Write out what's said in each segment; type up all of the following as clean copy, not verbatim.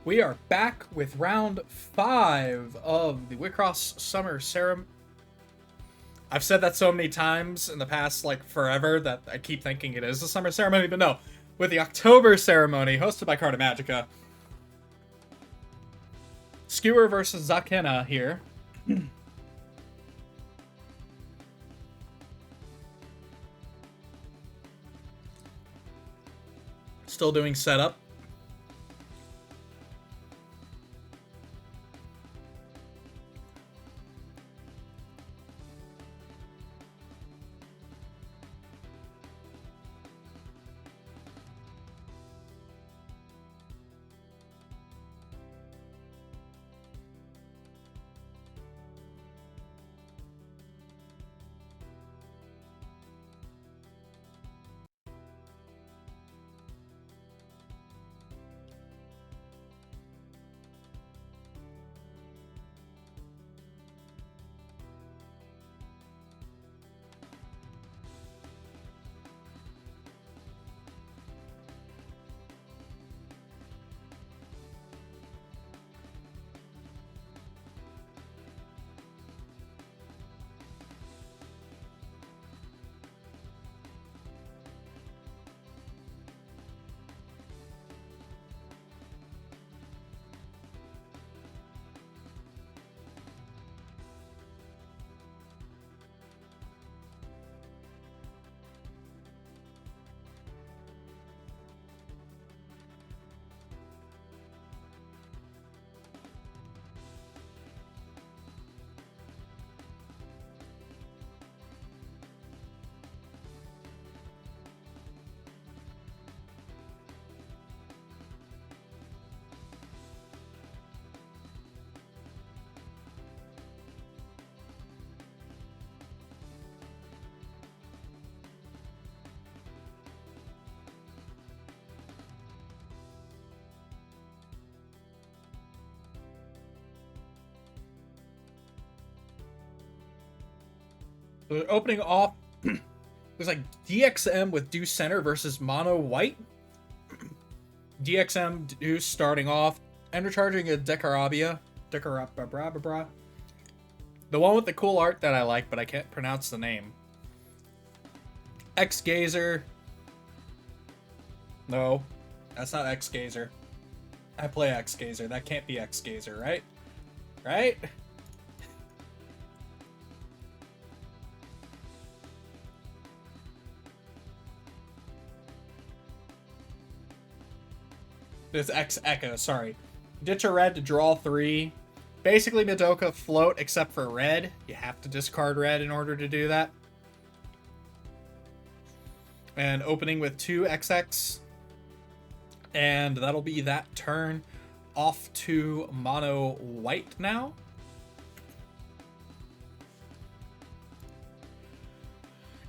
We are back with round 5 of the Wixoss Summer Ceremony. I've said that so many times in the past, like forever, that I keep thinking it is the Summer Ceremony, but no. With the October Ceremony, hosted by Carta Magica. Skewer versus Zakena here. Still doing setup. We're opening off. There's like DXM with Deuce Center versus Mono White. DXM Deuce starting off. Ender charging a Decarabia. Decarabra. The one with the cool art that I like, but I can't pronounce the name. X-Gazer. No, that's not X-Gazer. I play X-Gazer. That can't be X-Gazer, right? Right? This X Echo, sorry. Ditch a red to draw 3. Basically Madoka float except for red. You have to discard red in order to do that. And opening with 2 XX. And that'll be that turn. Off to Mono White now.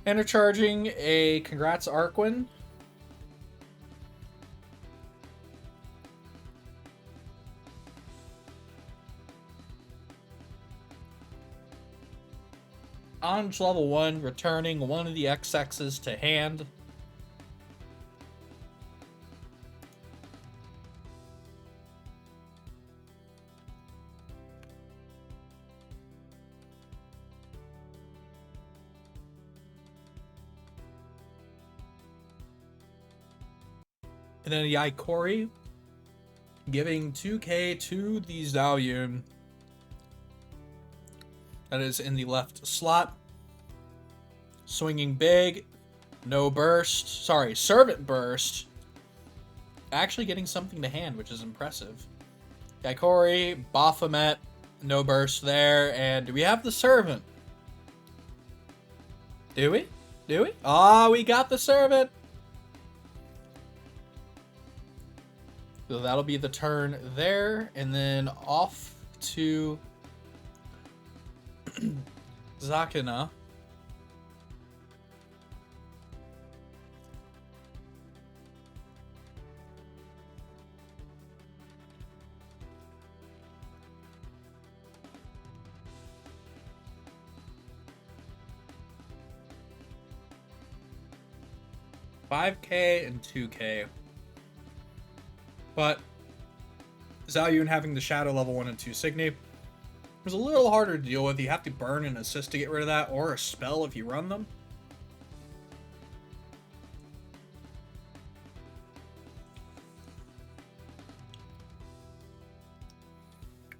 Intercharging a Congrats Arquin. Anj level 1, returning one of the XXs to hand. And then the Ikori, giving 2k to the Zaoyun. That is in the left slot. Swinging big. No burst. Sorry, Servant burst. Actually getting something to hand, which is impressive. Ikori, Baphomet. No burst there. And do we have the Servant? Do we? Do we? Ah, we got the Servant. So that'll be the turn there. And then off to Zakena. $5K and $2K. But Zhao Yun having the Shadow level 1 and 2 Signy was a little harder to deal with. You have to burn an assist to get rid of that, or a spell if you run them.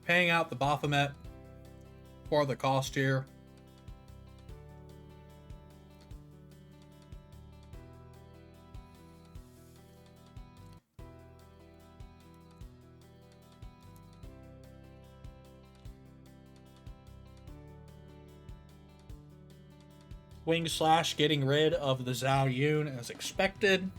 Paying out the Baphomet for the cost here. Wing Slash getting rid of the Zhao Yun as expected.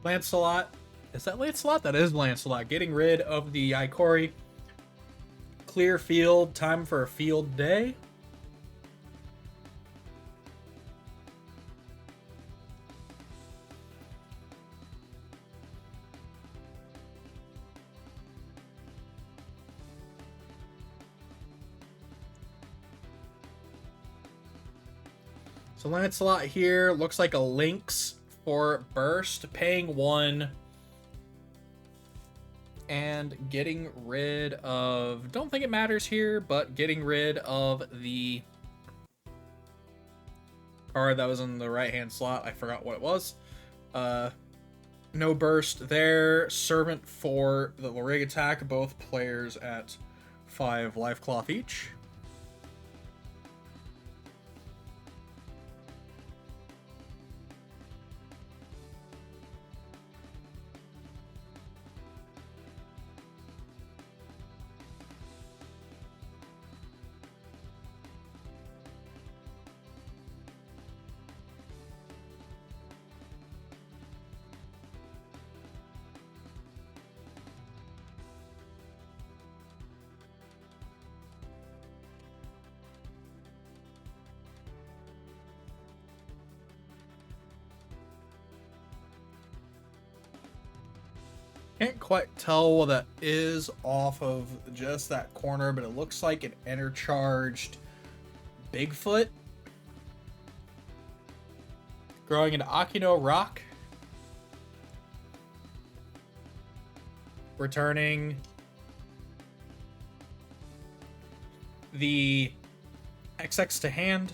Lancelot. Is that Lancelot? That is Lancelot. Getting rid of the Ikori. Clear field. Time for a field day. So Lancelot here looks like a Lynx for burst, paying 1 and getting rid of, don't think it matters here, but getting rid of the card that was in the right hand slot. I forgot what it was. No burst there. Servant for the Lorig attack, both players at 5 life cloth each. Can't quite tell what that is off of just that corner, but it looks like an intercharged Bigfoot. Growing into Akino Rock. Returning the XX to hand.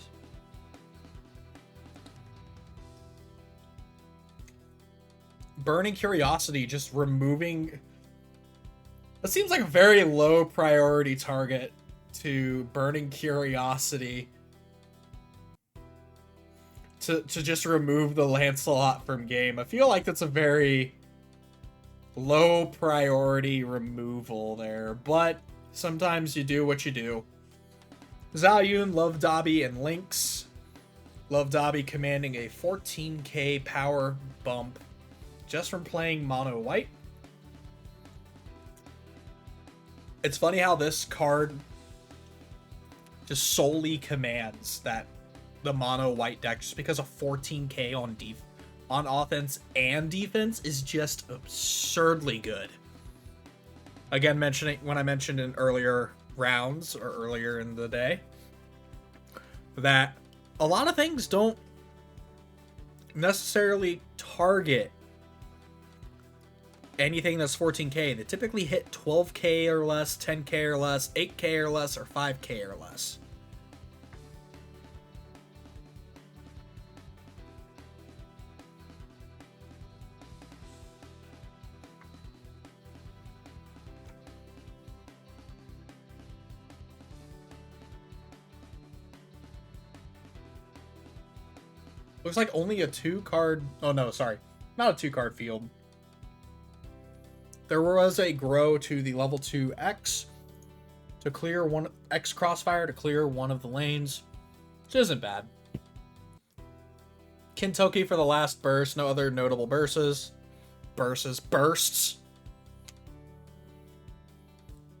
Burning Curiosity, just removing... That seems like a very low priority target to Burning Curiosity. To just remove the Lancelot from game. I feel like that's a very low priority removal there, but sometimes you do what you do. Zhao Yun, Love Dobby, and Lynx. Love Dobby commanding a 14k power bump just from playing mono white. It's funny how this card just solely commands that the mono white deck, just because of 14k on offense and defense is just absurdly good. Again, when I mentioned in earlier rounds or earlier in the day that a lot of things don't necessarily target anything that's 14k. They typically hit 12k or less, 10k or less, 8k or less, or 5k or less. Looks like only a 2-card... Oh, no, sorry. Not a 2-card field. There was a grow to the level 2 X to clear one X Crossfire to clear one of the lanes, which isn't bad. Kentucky for the last burst. No other notable bursts. Bursts.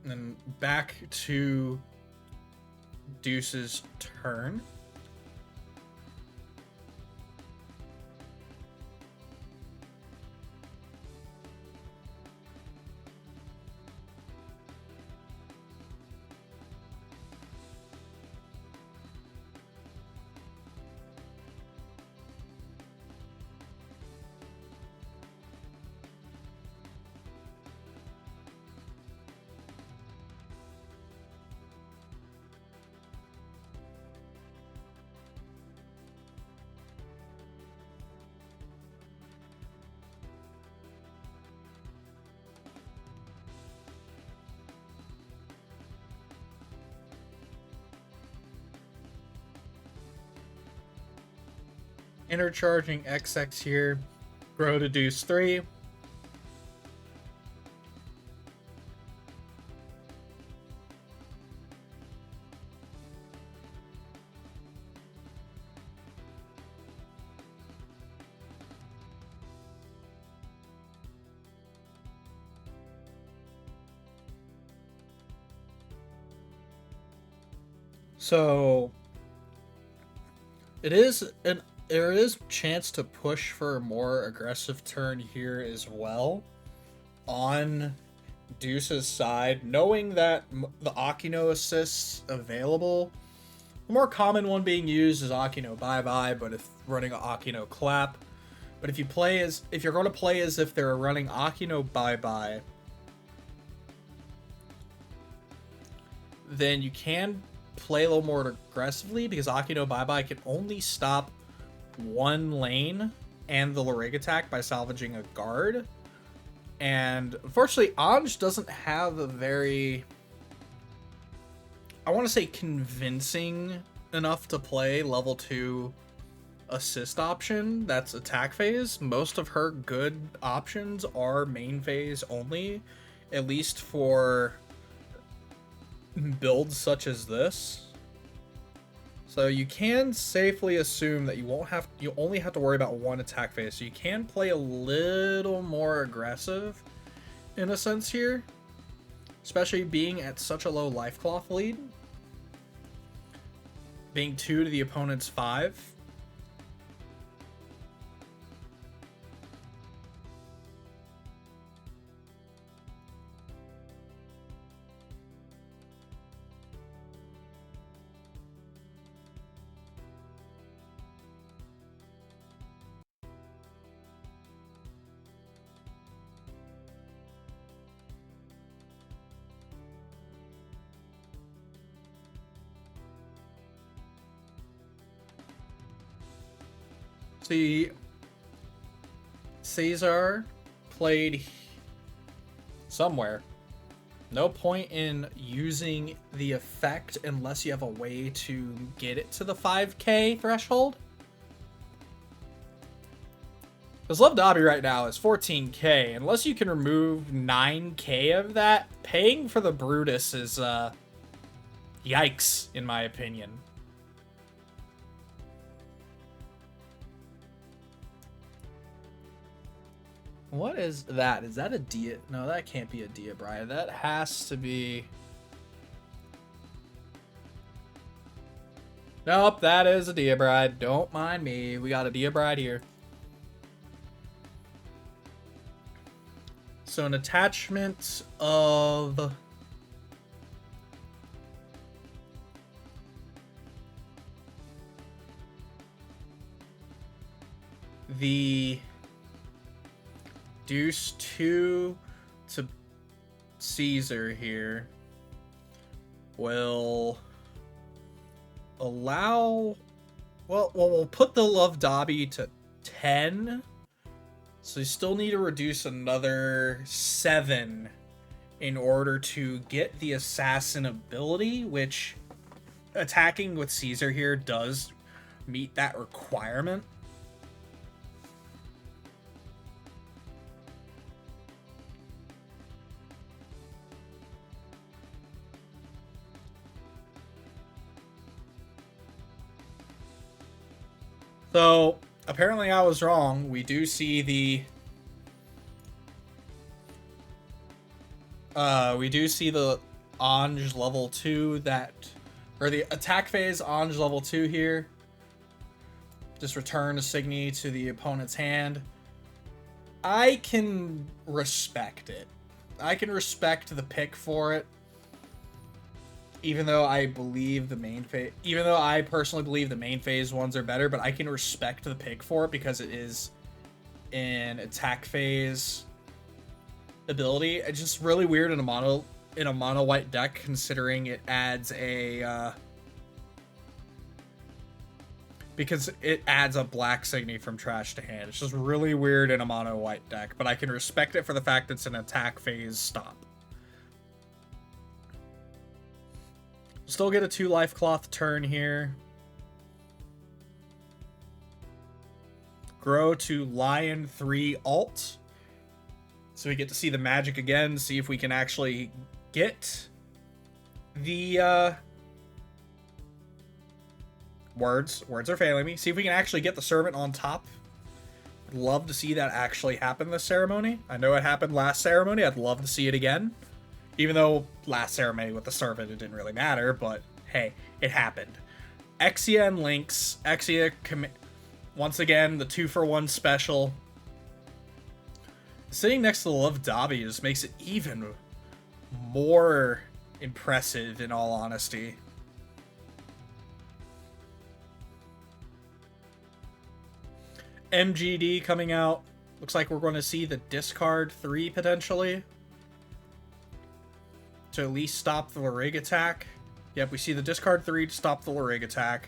And then back to Deuce's turn. Intercharging XX here. Grow to Deuce 3. So there is chance to push for a more aggressive turn here as well on Deuce's side, knowing that the Akino assists available. The more common one being used is Akino Bye Bye, but if running Akino Clap. But if you're going to play as if they're running Akino Bye Bye, then you can play a little more aggressively, because Akino Bye Bye can only stop one lane and the Lurig attack by salvaging a guard. And unfortunately, Anj doesn't have a very, I want to say, convincing enough to play level 2 assist option that's attack phase. Most of her good options are main phase only, at least for builds such as this. So you can safely assume that you only have to worry about one attack phase. So you can play a little more aggressive in a sense here, especially being at such a low life cloth lead. Being 2 to the opponent's 5. See, Caesar played somewhere. No point in using the effect unless you have a way to get it to the 5k threshold. Because Love Dobby right now is 14k. Unless you can remove 9k of that, paying for the Brutus is, yikes, in my opinion. What is that? Is that a Dia? No, that can't be a Diabride. That has to be... Nope, that is a Diabride. Don't mind me. We got a Diabride here. So an attachment of... the... Deuce 2 to Caesar here will allow... Well, we'll put the Love Dobby to 10. So you still need to reduce another 7 in order to get the Assassin ability, which attacking with Caesar here does meet that requirement. So, apparently I was wrong. We do see the Ange level 2 that, or the attack phase Ange level 2 here. Just return a Signy to the opponent's hand. I can respect it. I can respect the pick for it. Even though I believe the main phase, even though I personally believe the main phase ones are better, but I can respect the pick for it because it is an attack phase ability. It's just really weird in a mono white deck, considering it adds a because it adds a black Signy from trash to hand. It's just really weird in a mono white deck, but I can respect it for the fact it's an attack phase stop. Still get a 2 life cloth turn here. Grow to Lion 3 alt. So we get to see the magic again, see if we can actually get the words are failing me. See if we can actually get the servant on top. I'd love to see that actually happen this ceremony. I know it happened last ceremony. I'd love to see it again. Even though last ceremony with the servant, it didn't really matter, but hey, it happened. Exia and Lynx. Exia, once again, the 2-for-1 special. Sitting next to the Love Dobby just makes it even more impressive, in all honesty. MGD coming out. Looks like we're going to see the discard 3 potentially, to at least stop the Larig attack. Yep, we see the discard 3 to stop the Larig attack.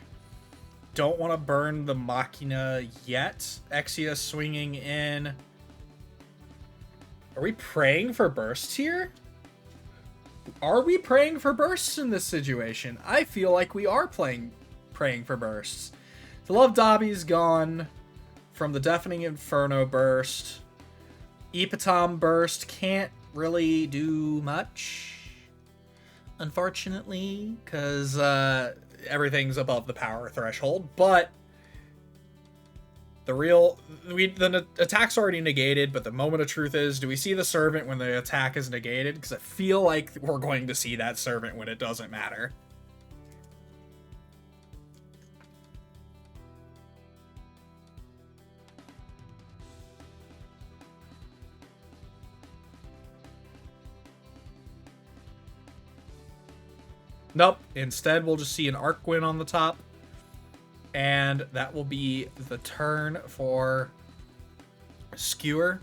Don't want to burn the Machina yet. Exia swinging in. Are we praying for bursts here? Are we praying for bursts in this situation? I feel like we are praying for bursts. The Love Dobby's gone from the Deafening Inferno burst. Epitom burst can't really do much, unfortunately, because everything's above the power threshold. But the attack's already negated, but the moment of truth is, do we see the servant when the attack is negated? Because I feel like we're going to see that servant when it doesn't matter. Nope. Instead, we'll just see an Arcwin on the top. And that will be the turn for Skewer.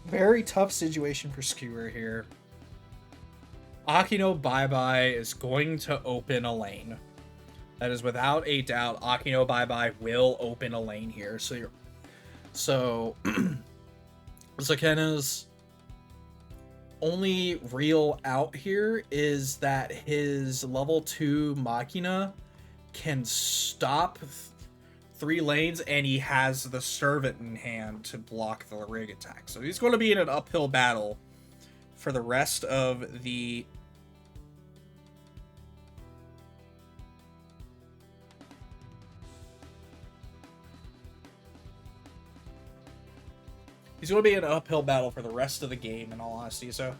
Very tough situation for Skewer here. Akino Bye Bye is going to open a lane. That is without a doubt. Akino Bye Bye will open a lane here. So Zakena's only real out here is that his level 2 Machina can stop 3 lanes, and he has the servant in hand to block the Rig attack. So he's going to be in an uphill battle for the rest of the game, in all honesty. So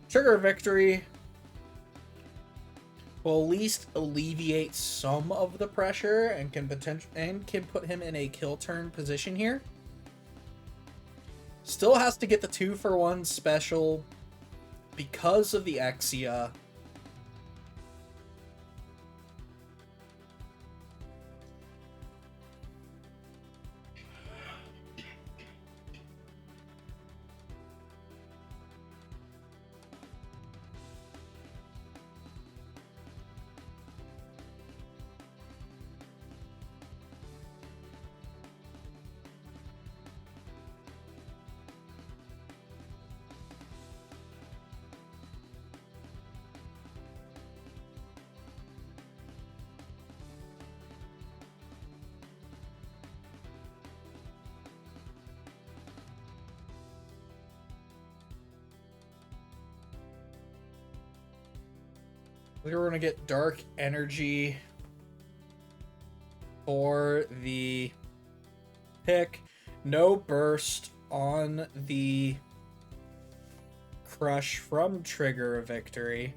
Trigger Victory will at least alleviate some of the pressure and can put him in a kill turn position here. Still has to get the 2-for-1 special because of the Exia. We're going to get Dark Energy for the pick. No burst on the Crush from Trigger a Victory.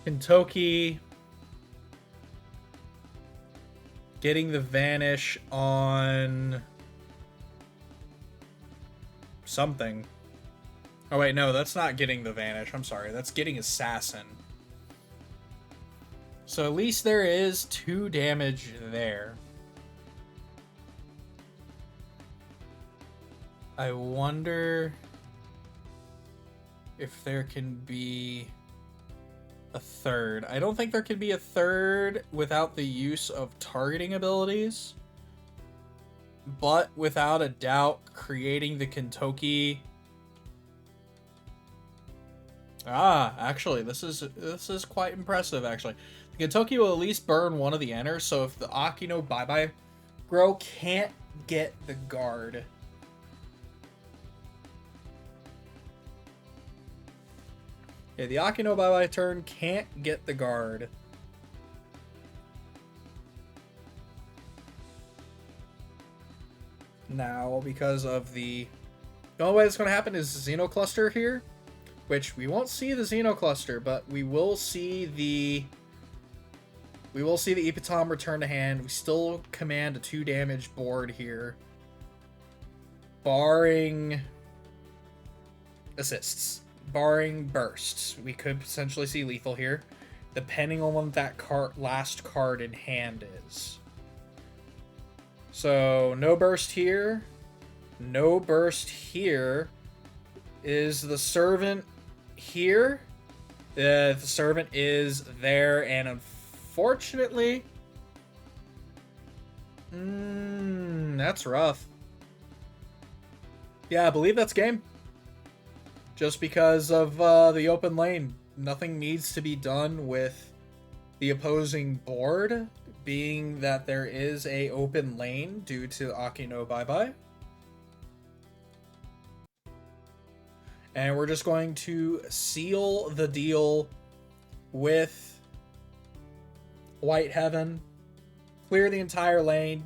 Kentucky getting the Vanish on something. Oh wait, no, that's not getting the Vanish. I'm sorry, that's getting Assassin. So at least there is 2 damage there. I wonder if there can be a third. I don't think there can be a third without the use of targeting abilities. But without a doubt, creating the Kentucky. Actually, this is quite impressive, actually. The Kentucky will at least burn one of the enters, so if the Akino Bye-Bye Grow can't get the guard. Yeah, the Akino Bye-Bye turn can't get the guard. Now, because of the only way that's going to happen is Xenocluster here, which we won't see the Xenocluster, but we will see the Epitom return to hand. We still command a 2 damage board here, barring assists. Barring bursts, we could potentially see lethal here, depending on what that last card in hand is. So, no burst here. No burst here. Is the Servant here? The Servant is there, and unfortunately... that's rough. Yeah, I believe that's game. Just because of the open lane. Nothing needs to be done with the opposing board, being that there is a open lane due to Akino Bye-Bye. And we're just going to seal the deal with White Heaven, clear the entire lane,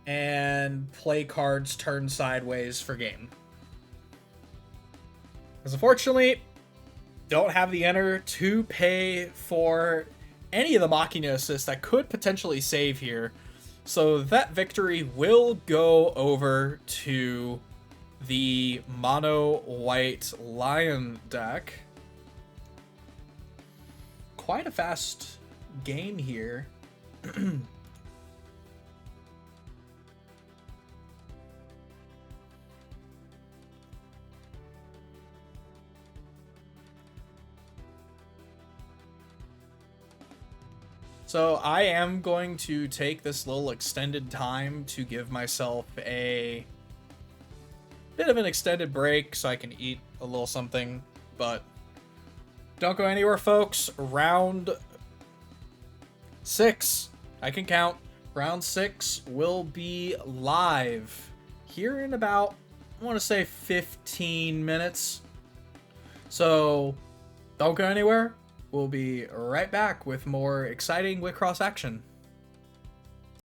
and play cards turn sideways for game. Because unfortunately, don't have the enter to pay for any of the Machina assists that could potentially save here. So that victory will go over to the Mono White Lion deck. Quite a fast game here. So I am going to take this little extended time to give myself a bit of an extended break so I can eat a little something, but don't go anywhere, folks. Round 6, I can count. Round 6 will be live here in about, I want to say 15 minutes. So don't go anywhere. We'll be right back with more exciting Wixoss action.